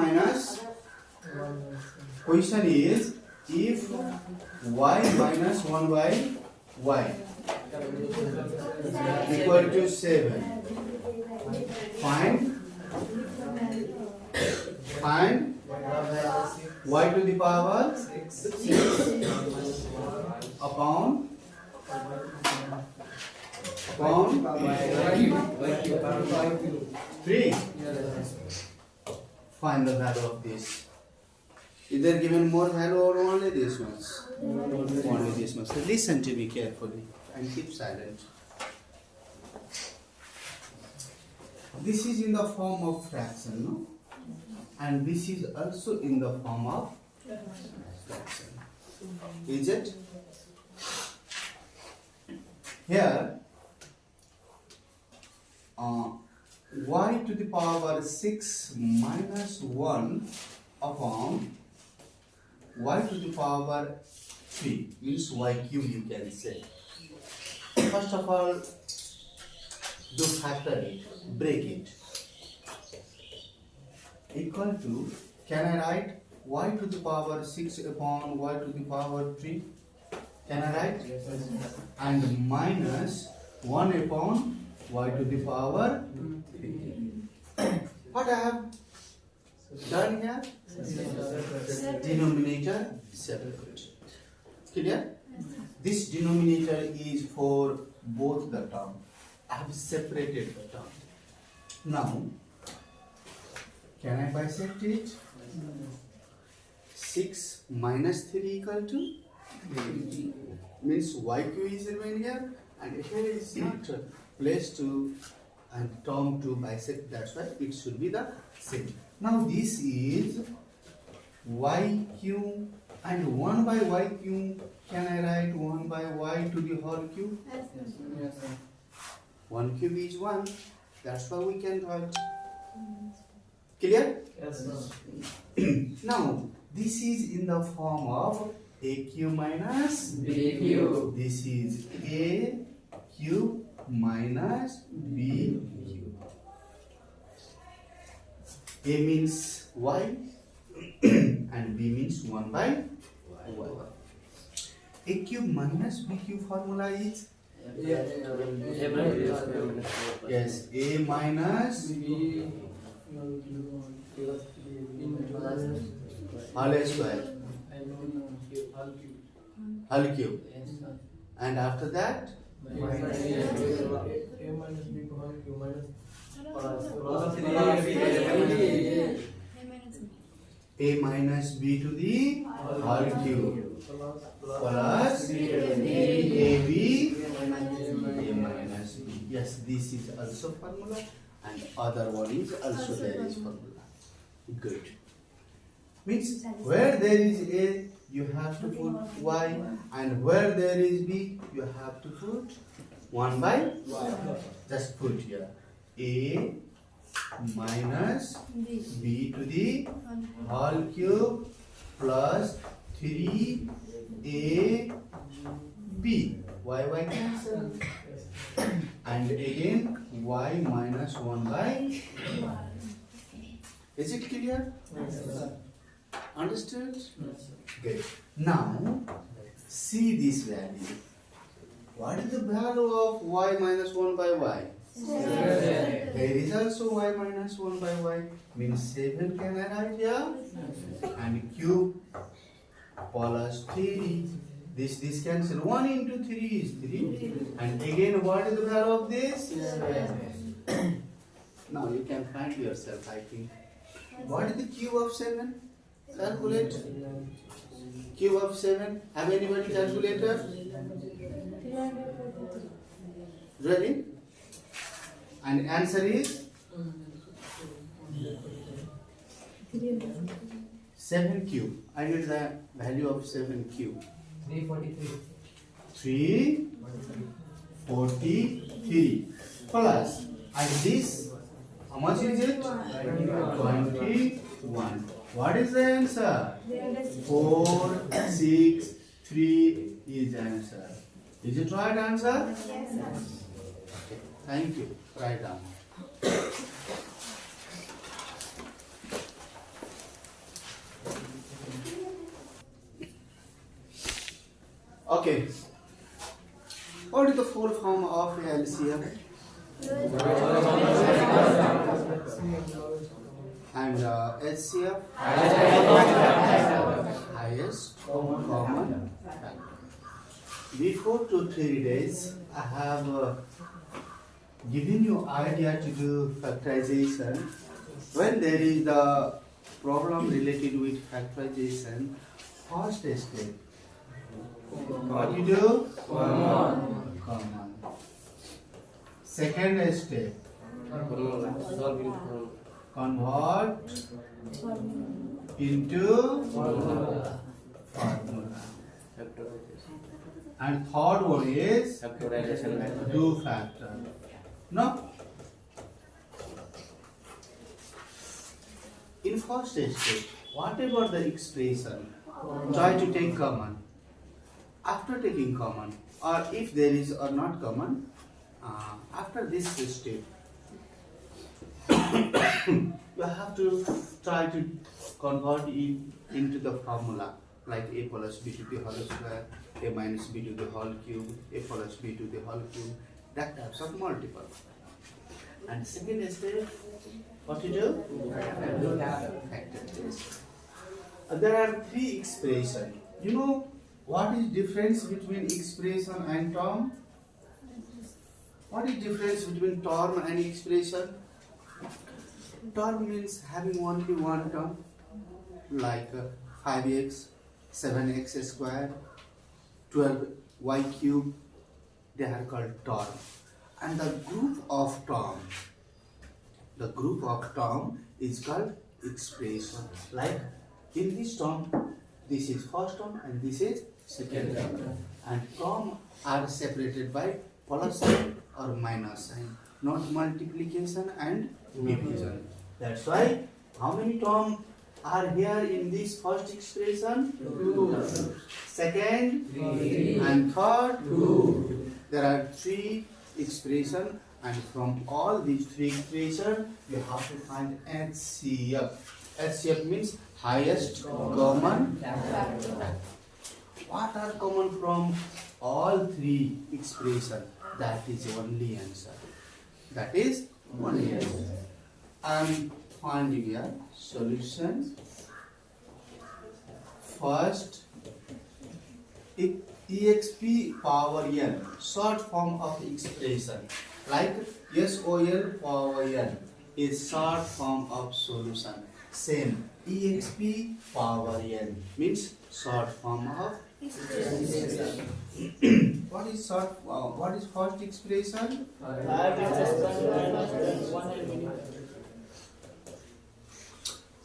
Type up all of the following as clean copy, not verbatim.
minus, question is if y minus 1 by y equal to 7, find y to the power 6 upon 3. Find the value of this. Either given more value or only this much. Only this much. So listen to me carefully and keep silent. This is in the form of fraction, no? And this is also in the form of fraction. Is it? Here, y to the power 6 minus 1 upon y to the power 3 means y cube, you can say. First of all, do factor it, break it. Equal to, can I write y to the power 6 upon y to the power 3? Can I write? Yes. And minus 1 upon y to the power 3. What I have done here? Denominator separate. Clear? This denominator is for both the term. I have separated the term. Now, can I bisect it? 6 minus 3 equal to 3. Means yq is remain here, and here is not place to and term to bisect. That's why it should be the same. Now this is yq and 1 by yq. Can I write 1 by y to the whole cube? Yes. 1 cube is 1. That's why we can write. Clear? Yes, sir. Now, this is in the form of a cube minus B cube. This is a cube minus b cube. A means y and b means 1 by y. A cube minus b cube formula is yes, a minus B whole square whole cube, and after that A minus B whole cube minus a minus b to the whole cube plus ab a minus b. Yes, this is also formula, and other one is also there is formula. Good. Means where there is a, you have to put y, and where there is b, you have to put 1 by y. Just put here a minus b to the whole cube plus 3ab. Y cancel. And again y minus 1 by y. Is it clear? Yes, sir. Understood? Yes, sir. Good. Now see this value. What is the value of y minus 1 by y? 7. There is also y minus 1 by y, means 7 can I write here? And cube plus 3. This cancel. 1 into 3 is 3. And again, what is the value of this? 7. Now you can find yourself, I think. What is the cube of 7? Calculate. Cube of 7. Have anybody calculator? Ready? And answer is 7 cube. I need the value of 7 cube. 343. 343 plus, and this, how much is it? 21. What is the answer? 4, 6, 3 is the answer. Is it right answer? Yes, sir. Okay. Thank you. Write down. Okay. What is the full form of LCM? And HCF? Highest common factor. Before 2-3 days, I have given you idea to do factorization. When there is the problem related with factorization, first step, what you do? Common. Second step, convert into formula. And third one is do factor. No? In first step, whatever the expression, try to take common. After taking common, or if there is or not common, after this step, you have to try to convert it into the formula like a plus b to the whole square, a minus b to the whole cube, a plus b to the whole cube, that types of multiple. And second step, what to do? Factor test. There are three expressions. You know what is difference between expression and term? What is difference between term and expression? Term means having only one term, like 5x, 7x square, 12y cube. They are called term. And the group of term is called expression. Like in this term, this is first term and this is second term. And term are separated by plus sign or minus sign, not multiplication and division. That's why how many terms are here in this first expression? 2. Second, 3. And third, 2. There are 3 expressions, and from all these 3 expressions, you have to find HCF. HCF means highest common factor. What are common from all 3 expressions? That is only answer. That is only answer. I am finding here solution. First, exp power n, short form of expression, like SOL power n is short form of solution. Same, exp power n means short form of expression. What is short? What is first expression?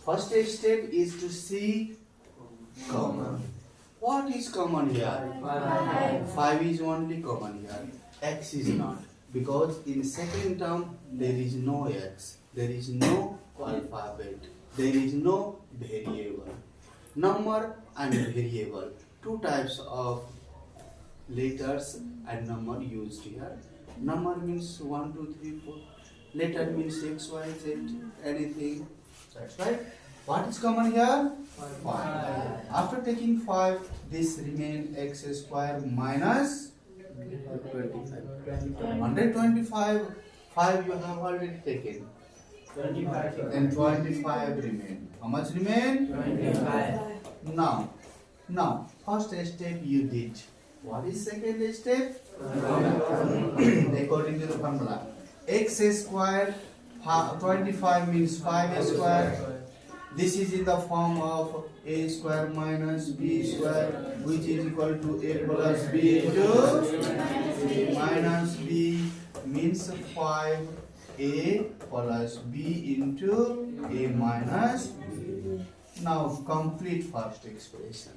First step is to see common. What is common here? 5 is only common here. X is not. Because in second term, there is no X. There is no alphabet. There is no variable. Number and variable. 2 types of letters and number used here. Number means 1, 2, 3, 4. Letter means X, Y, Z, anything. That's right. What is common here? 5. After taking 5, this remain x square minus 125. 5 you have already taken. 25. Then 25 remain. How much remain? 25. Now, first step you did. What is second step? According to the formula, x square 25 means 5 square. This is in the form of a square minus b square, which is equal to a plus b into minus b, means 5a plus b into a minus b. Now complete first expression.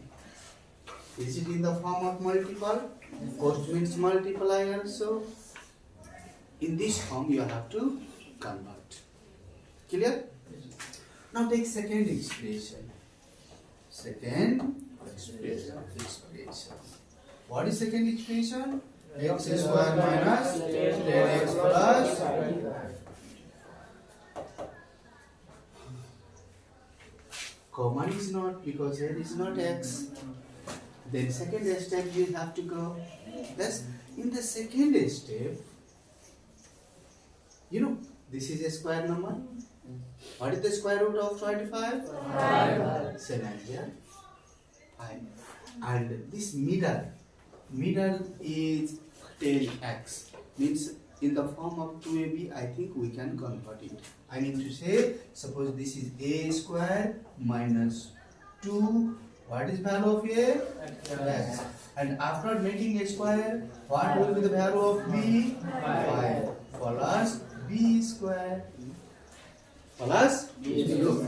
Is it in the form of multiple? Post means multiply also. In this form you have to convert. Clear? Now take second expression. Second expression. What is second expression? X square minus 10x plus. Common is not, because here is not x. Then second step you have to go. Thus, in the second step, you know, this is a square number. What is the square root of 25? 5. 7 here. 5. And this middle is 10x. Means in the form of 2ab, I think we can convert it. I mean to say, suppose this is a square minus 2. What is value of a? X. And after making a square, what will be the value of b? 5. Plus b square. Plus look,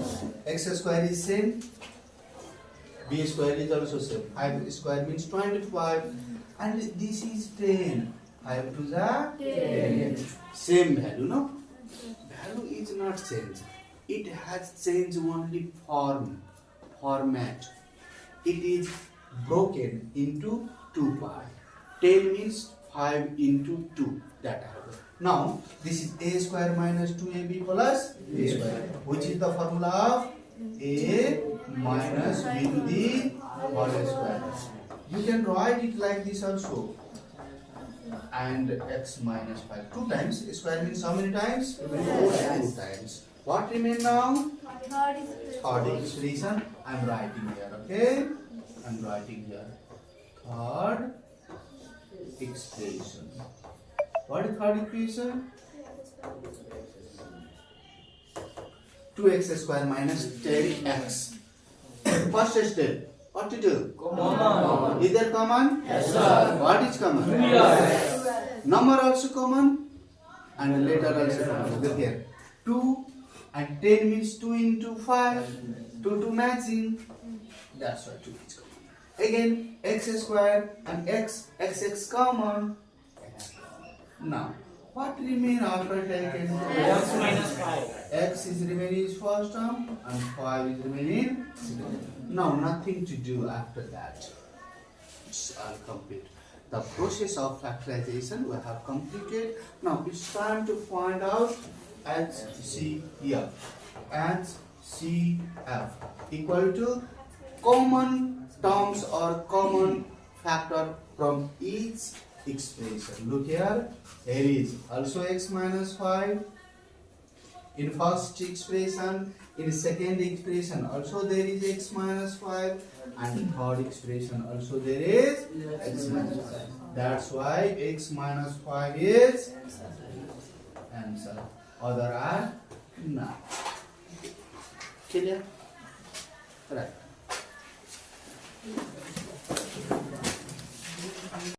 x square is same. B square is also same. 5 square means 25. And this is 10. 5 to the 10. Same value, no? Value is not changed. It has changed only format. It is broken into 2 parts. 10 means 5 into 2. That happens. Now, this is a square minus 2ab plus b square, which is the formula of a minus b to the whole square. You can write it like this also. And x minus 5. 2 times. Square means how many times? 2 times. What remains now? Third expression. I am writing here. Okay? I am writing here. Third expression. What is third equation? 2x square minus 10x. First step. What to do? Common. Is there common? Yes, sir. What is common? Yes. Number also common and letter also common. Look here. 2 and 10 means 2 into 5. 2 matching. That's why 2 is common. Again, x square and x common. Now, what remain after taking X minus 5. x is remaining is first term and 5 is remaining second. Now, nothing to do after that. It's all complete. The process of factorization we have completed. Now, it's time to find out HCF. HCF equal to common terms or common factor from each expression. Look here, there is also x minus 5 in first expression. In second expression also there is x minus 5, and third expression also there is x minus 5. That's why x minus 5 is answer. Other are not. Clear? Right.